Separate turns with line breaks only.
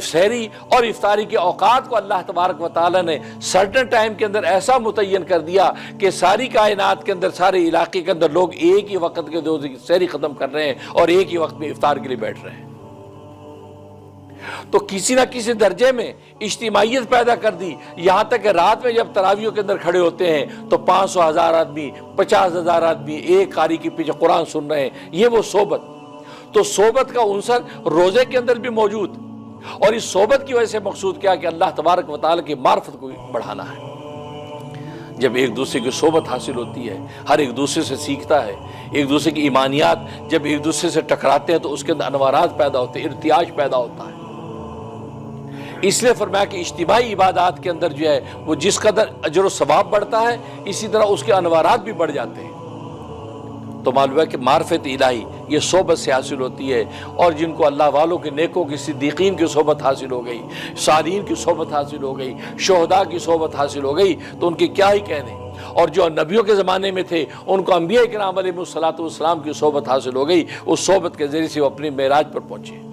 سحری اور افطاری کے اوقات کو اللہ تبارک و تعالیٰ نے سرٹن ٹائم کے اندر ایسا متعین کر دیا کہ ساری کائنات کے اندر، سارے علاقے کے اندر لوگ ایک ہی وقت کے دو سحری ختم کر رہے ہیں اور ایک ہی وقت میں افطار کے لیے بیٹھ رہے ہیں۔ تو کسی نہ کسی درجے میں اجتماعیت پیدا کر دی، یہاں تک کہ رات میں جب تراویحوں کے اندر کھڑے ہوتے ہیں تو 500 ہزار آدمی، 50,000 آدمی ایک قاری کے پیچھے قرآن سن رہے ہیں۔ یہ وہ صحبت، تو صحبت کا عنصر روزے کے اندر بھی موجود، اور اس صحبت کی وجہ سے مقصود کیا کہ اللہ تبارک و تعالیٰ کی معرفت کو بڑھانا ہے۔ جب ایک دوسرے کی صحبت حاصل ہوتی ہے، ہر ایک دوسرے سے سیکھتا ہے، ایک دوسرے کی ایمانیات جب ایک دوسرے سے ٹکراتے ہیں تو اس کے اندر انوارات پیدا ہوتے ہیں، ارتیاش پیدا ہوتا ہے۔ اس لیے فرمایا کہ اجتماعی عبادات کے اندر جو ہے وہ جس قدر اجر و ثواب بڑھتا ہے، اسی طرح اس کے انوارات بھی بڑھ جاتے ہیں۔ تو معلوم ہے کہ معرفت الہی یہ صحبت سے حاصل ہوتی ہے، اور جن کو اللہ والوں کے نیکوں کی صدیقین کی صحبت حاصل ہو گئی، صالحین کی صحبت حاصل ہو گئی، شہداء کی صحبت حاصل ہو گئی، تو ان کے کیا ہی کہنے۔ اور جو نبیوں کے زمانے میں تھے ان کو انبیاء کرام علیہ الصلوۃ والسلام کی صحبت حاصل ہو گئی، اس صحبت کے ذریعے سے وہ اپنی معراج پر پہنچے۔